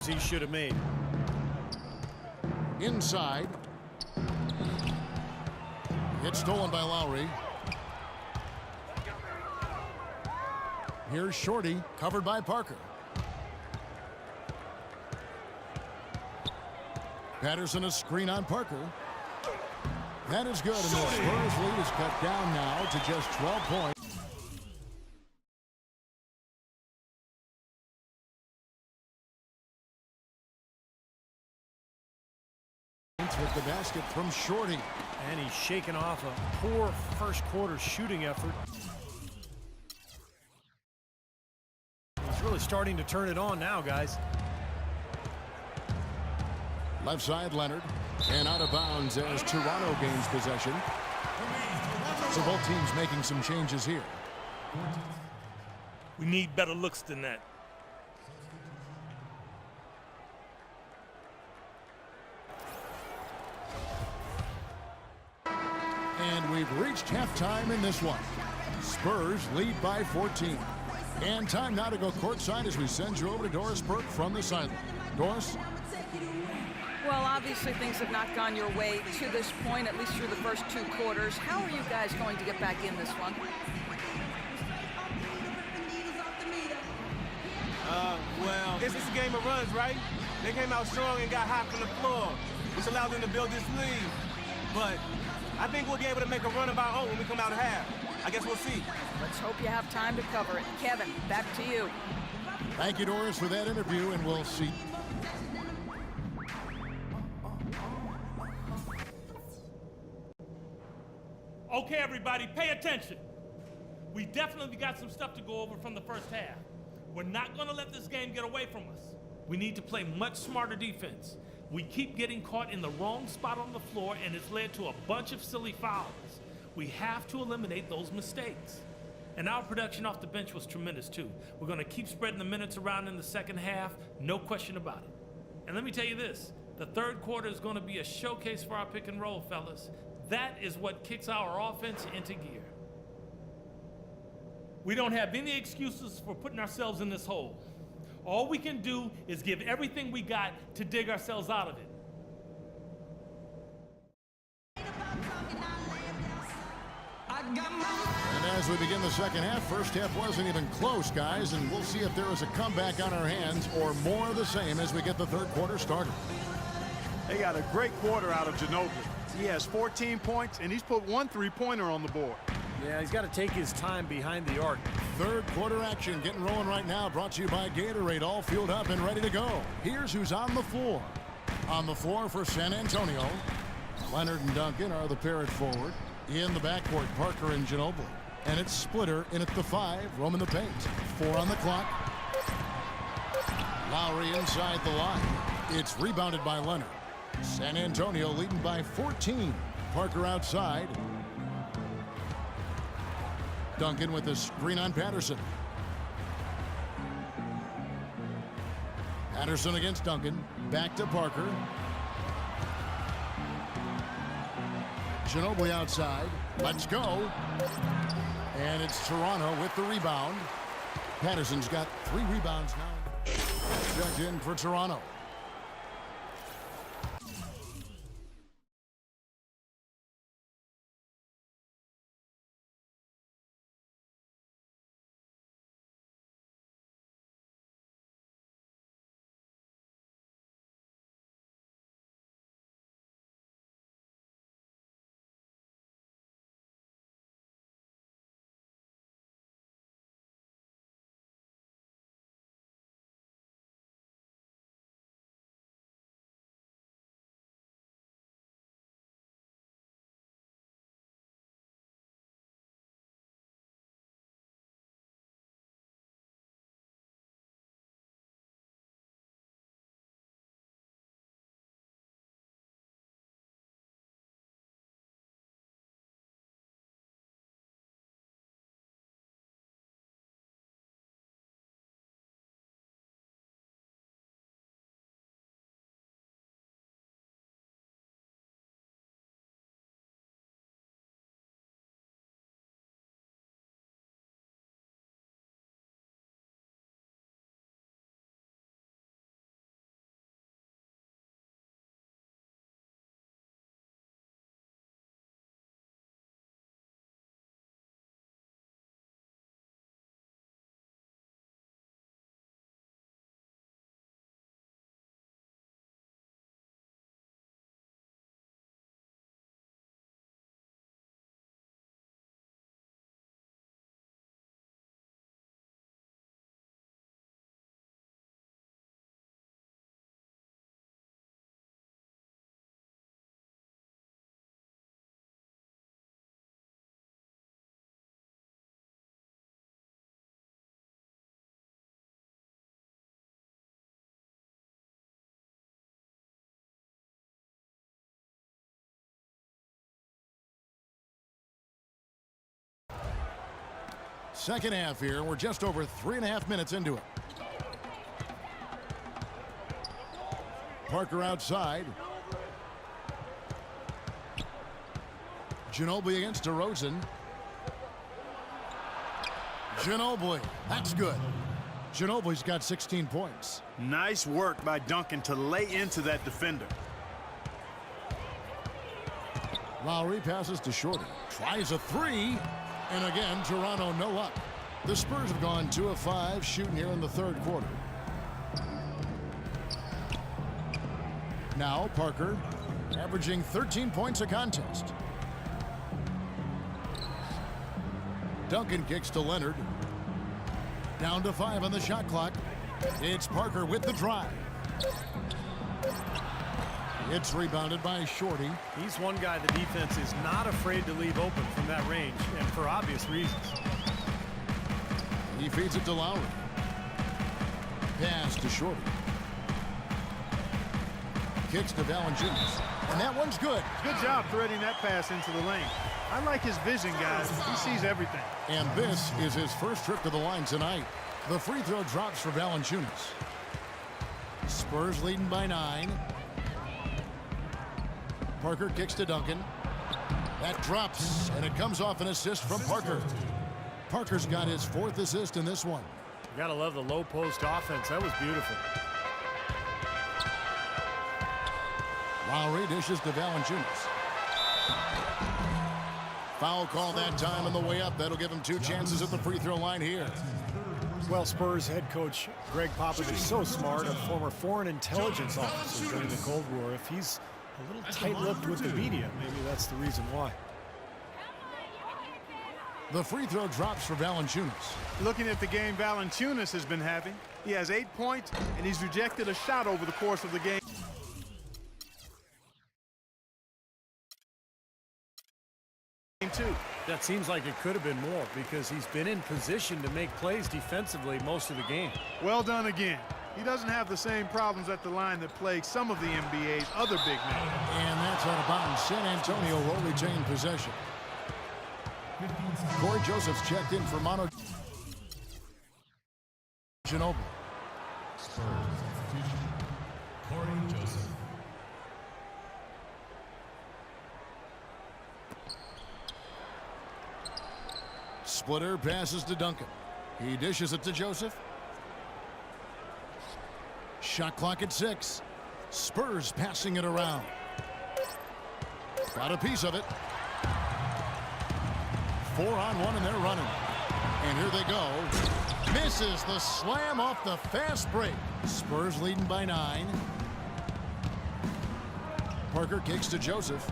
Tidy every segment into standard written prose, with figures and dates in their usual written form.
he should have made. Inside. It's stolen by Lowry. Here's Shorty, covered by Parker. Patterson, a screen on Parker. That is good, and the Spurs lead is cut down now to just 12 points. With the basket from Shorty. And he's shaking off a poor first quarter shooting effort. He's really starting to turn it on now, guys. Left side, Leonard. And out of bounds as Toronto gains possession. So both teams making some changes here. We need better looks than that. And we've reached halftime in this one. Spurs lead by 14. And time now to go courtside as we send you over to Doris Burke from the sideline. Doris? Well, obviously things have not gone your way to this point, at least through the first two quarters. How are you guys going to get back in this one? Well, it's a game of runs, right? They came out strong and got hot from the floor, which allowed them to build this lead. But I think we'll be able to make a run of our own when we come out of half. I guess we'll see. Let's hope you have time to cover it. Kevin, back to you. Thank you, Doris, for that interview, and we'll see. Okay, everybody, pay attention. We definitely got some stuff to go over from the first half. We're not going to let this game get away from us. We need to play much smarter defense. We keep getting caught in the wrong spot on the floor, and it's led to a bunch of silly fouls. We have to eliminate those mistakes. And our production off the bench was tremendous, too. We're going to keep spreading the minutes around in the second half, no question about it. And let me tell you this, the third quarter is going to be a showcase for our pick and roll, fellas. That is what kicks our offense into gear. We don't have any excuses for putting ourselves in this hole. All we can do is give everything we got to dig ourselves out of it. And as we begin the second half, first half wasn't even close, guys, and we'll see if there is a comeback on our hands or more of the same as we get the third quarter started. They got a great quarter out of Ginobili. He has 14 points, and he's put one three-pointer on the board. Yeah, he's got to take his time behind the arc. Third quarter action getting rolling right now, brought to you by Gatorade, all fueled up and ready to go. Here's who's on the floor. On the floor for San Antonio, Leonard and Duncan are the pair at forward. In the backcourt, Parker and Ginobili. And it's Splitter in at the 5, roaming the paint. 4 on the clock. Lowry inside the line. It's rebounded by Leonard. San Antonio leading by 14. Parker outside. Duncan with a screen on Patterson. Patterson against Duncan. Back to Parker. Ginobili outside. Let's go. And it's Toronto with the rebound. Patterson's got 3 rebounds now. Checked in for Toronto. Second half here. We're just over 3.5 minutes into it. Parker outside. Ginobili against DeRozan. Ginobili. That's good. Ginobili's got 16 points. Nice work by Duncan to lay into that defender. Lowry passes to Shorty. Tries a three. And again, Toronto no luck. The Spurs have gone 2 of 5 shooting here in the third quarter. Now Parker averaging 13 points a contest. Duncan kicks to Leonard. Down to 5 on the shot clock. It's Parker with the drive. It's rebounded by Shorty. He's one guy the defense is not afraid to leave open from that range, and for obvious reasons. He feeds it to Lowry. Pass to Shorty. Kicks to Valanciunas. And that one's good. Good job threading that pass into the lane. I like his vision, guys. He sees everything. And this is his first trip to the line tonight. The free throw drops for Valanciunas. Spurs leading by 9. Parker kicks to Duncan. That drops, and it comes off an assist from Parker. Parker's got his 4th assist in this one. You gotta love the low post offense. That was beautiful. Lowry dishes to Valanciunas. Foul call that time on the way up. That'll give him 2 chances at the free throw line here. Well, Spurs head coach Greg Popovich is so smart, a former foreign intelligence officer during the Cold War. If he's a little tight-lipped with the media, maybe that's the reason why. The free throw drops for Valanciunas. Looking at the game Valanciunas has been having, he has 8 points, and he's rejected a shot over the course of the game. Too. That seems like it could have been more because he's been in position to make plays defensively most of the game. Well done again. He doesn't have the same problems at the line that plague some of the NBA's other big men. And that's out of bounds. San Antonio will retain possession. Corey Joseph's checked in for Mono Ginobili. Corey Joseph. Splitter passes to Duncan. He dishes it to Joseph. Shot clock at 6. Spurs passing it around. Got a piece of it. 4-on-1 and they're running. And here they go. Misses the slam off the fast break. Spurs leading by 9. Parker kicks to Joseph.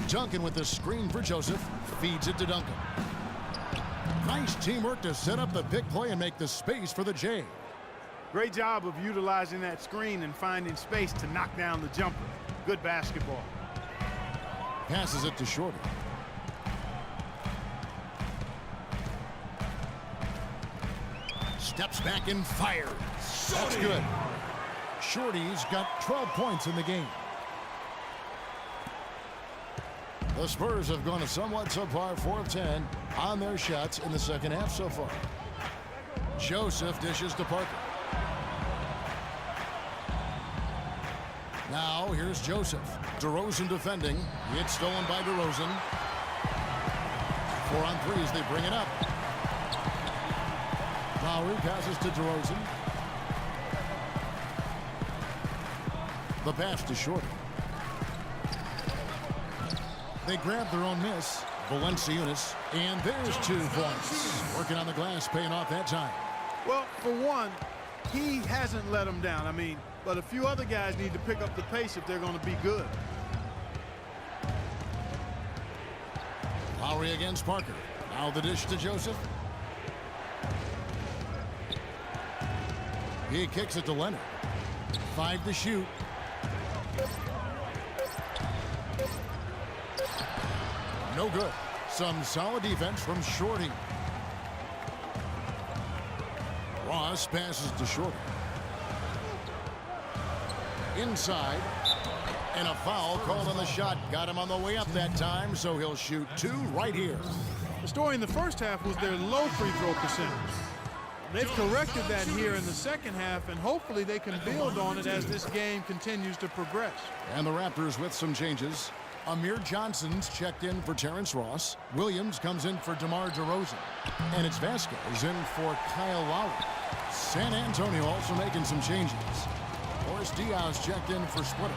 Duncan with the screen for Joseph. Feeds it to Duncan. Nice teamwork to set up the big play and make the space for the J. Great job of utilizing that screen and finding space to knock down the jumper. Good basketball. Passes it to Shorty. Steps back and fires. That's good. Shorty's got 12 points in the game. The Spurs have gone a somewhat subpar 4 of 10 on their shots in the second half so far. Joseph dishes to Parker. Now here's Joseph. DeRozan defending. It's stolen by DeRozan. 4-on-3 as they bring it up. Lowry passes to DeRozan. The pass to Shorty. They grab their own miss. Valanciunas. And there's 2 points. Working on the glass, paying off that time. Well, for one, he hasn't let them down. But a few other guys need to pick up the pace if they're going to be good. Lowry against Parker. Now the dish to Joseph. He kicks it to Leonard. 5 to shoot. No good. Some solid defense from Shorty. Ross passes to Shorty. Inside. And a foul called on the shot. Got him on the way up that time, so he'll shoot 2 right here. The story in the first half was their low free throw percentage. They've corrected that here in the second half, and hopefully they can build on it as this game continues to progress. And the Raptors with some changes. Amir Johnson's checked in for Terrence Ross. Williams comes in for DeMar DeRozan. And it's Vasquez in for Kyle Lowry. San Antonio also making some changes. Boris Diaz checked in for Splitter.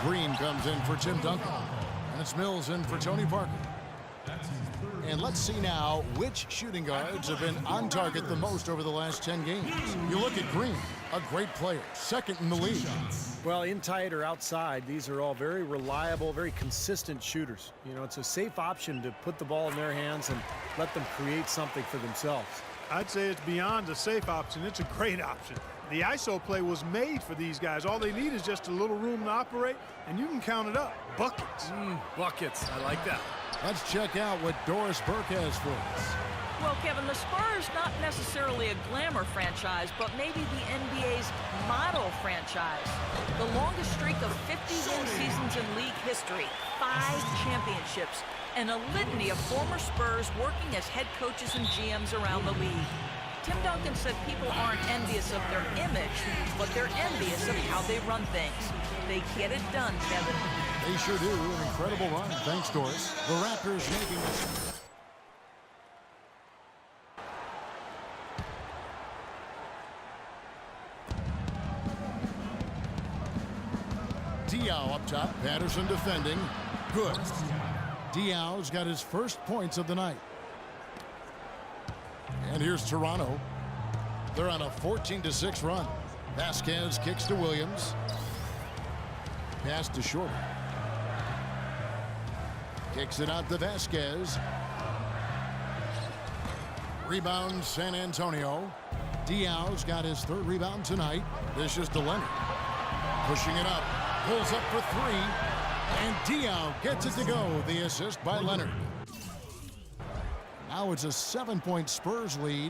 Green comes in for Tim Duncan. And it's Mills in for Tony Parker. And let's see now which shooting guards have been on target the most over the last 10 games. You look at Green, a great player, second in the league. Well, in tight or outside, these are all very reliable, very consistent shooters. You know, it's a safe option to put the ball in their hands and let them create something for themselves. I'd say it's beyond a safe option. It's a great option. The ISO play was made for these guys. All they need is just a little room to operate, and you can count it up. Buckets. Buckets. I like that. Let's check out what Doris Burke has for us. Well, Kevin, the Spurs, not necessarily a glamour franchise, but maybe the NBA's model franchise. The longest streak of 50-win seasons in league history, 5 championships, and a litany of former Spurs working as head coaches and GMs around the league. Tim Duncan said people aren't envious of their image, but they're envious of how they run things. They get it done, Kevin. They sure do. An incredible run. Thanks, Doris. The Raptors making it. Diaw up top. Patterson defending. Good. Diaw's got his first points of the night. And here's Toronto. They're on a 14-6 run. Vasquez kicks to Williams. Pass to Short. Kicks it out to Vasquez. Rebound San Antonio. Diaw's got his 3rd rebound tonight. This is to Leonard. Pushing it up. Pulls up for 3. And Diaw gets it to go. The assist by Leonard. Now it's a 7-point Spurs lead.